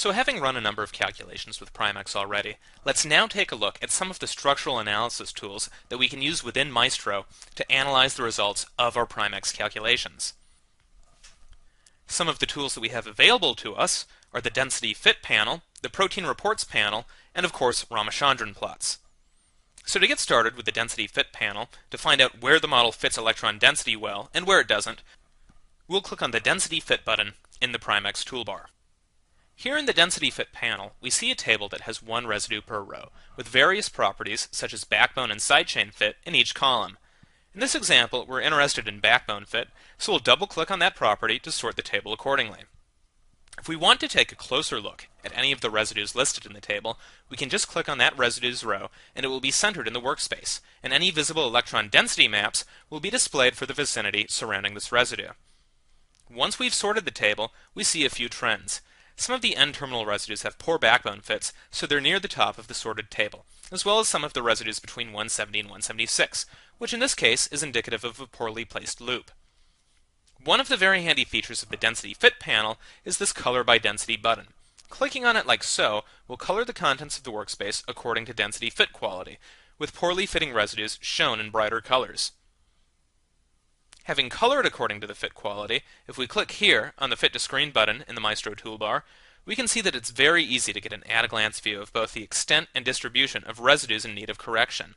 So having run a number of calculations with Primex already, let's now take a look at some of the structural analysis tools that we can use within Maestro to analyze the results of our Primex calculations. Some of the tools that we have available to us are the Density Fit panel, the Protein Reports panel, and of course Ramachandran plots. So to get started with the Density Fit panel, to find out where the model fits electron density well and where it doesn't, we'll click on the Density Fit button in the Primex toolbar. Here in the Density Fit panel, we see a table that has one residue per row, with various properties such as backbone and sidechain fit in each column. In this example, we're interested in backbone fit, so we'll double-click on that property to sort the table accordingly. If we want to take a closer look at any of the residues listed in the table, we can just click on that residues row and it will be centered in the workspace, and any visible electron density maps will be displayed for the vicinity surrounding this residue. Once we've sorted the table, we see a few trends. Some of the N-terminal residues have poor backbone fits, so they're near the top of the sorted table, as well as some of the residues between 170 and 176, which in this case is indicative of a poorly placed loop. One of the very handy features of the Density Fit panel is this Color by Density button. Clicking on it like so will color the contents of the workspace according to density fit quality, with poorly fitting residues shown in brighter colors. Having colored according to the fit quality, if we click here on the Fit to Screen button in the Maestro toolbar, we can see that it's very easy to get an at-a-glance view of both the extent and distribution of residues in need of correction.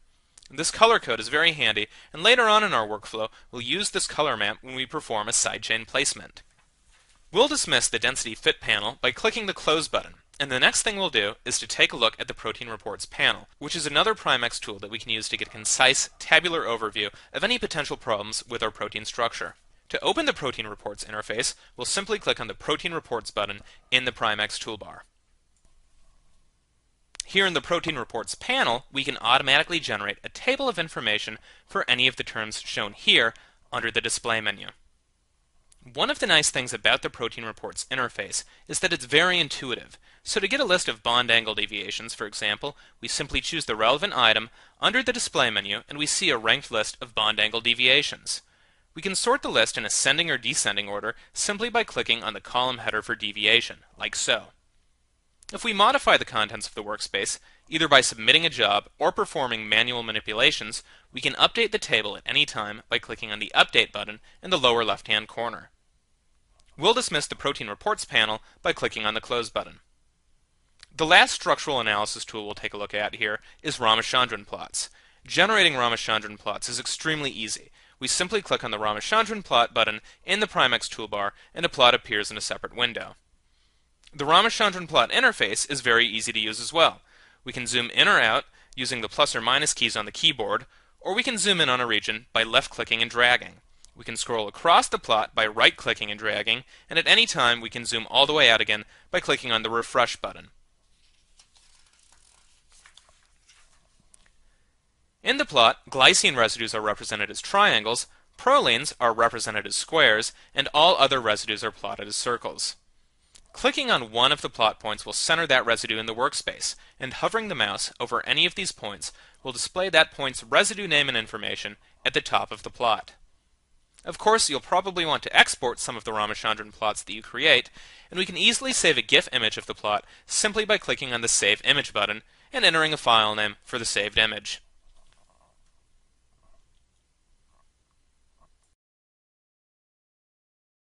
This color code is very handy, and later on in our workflow, we'll use this color map when we perform a sidechain placement. We'll dismiss the Density Fit panel by clicking the Close button, and the next thing we'll do is to take a look at the Protein Reports panel, which is another Primex tool that we can use to get a concise, tabular overview of any potential problems with our protein structure. To open the Protein Reports interface, we'll simply click on the Protein Reports button in the Primex toolbar. Here in the Protein Reports panel, we can automatically generate a table of information for any of the terms shown here under the Display menu. One of the nice things about the Protein Reports interface is that it's very intuitive. So to get a list of bond angle deviations, for example, we simply choose the relevant item under the Display menu and we see a ranked list of bond angle deviations. We can sort the list in ascending or descending order simply by clicking on the column header for deviation, like so. If we modify the contents of the workspace, either by submitting a job or performing manual manipulations, we can update the table at any time by clicking on the Update button in the lower left-hand corner. We'll dismiss the Protein Reports panel by clicking on the Close button. The last structural analysis tool we'll take a look at here is Ramachandran plots. Generating Ramachandran plots is extremely easy. We simply click on the Ramachandran plot button in the Primex toolbar and a plot appears in a separate window. The Ramachandran plot interface is very easy to use as well. We can zoom in or out using the plus or minus keys on the keyboard, or we can zoom in on a region by left-clicking and dragging. We can scroll across the plot by right-clicking and dragging, and at any time we can zoom all the way out again by clicking on the Refresh button. In the plot, glycine residues are represented as triangles, prolines are represented as squares, and all other residues are plotted as circles. Clicking on one of the plot points will center that residue in the workspace, and hovering the mouse over any of these points will display that point's residue name and information at the top of the plot. Of course, you'll probably want to export some of the Ramachandran plots that you create, and we can easily save a GIF image of the plot simply by clicking on the Save Image button and entering a file name for the saved image.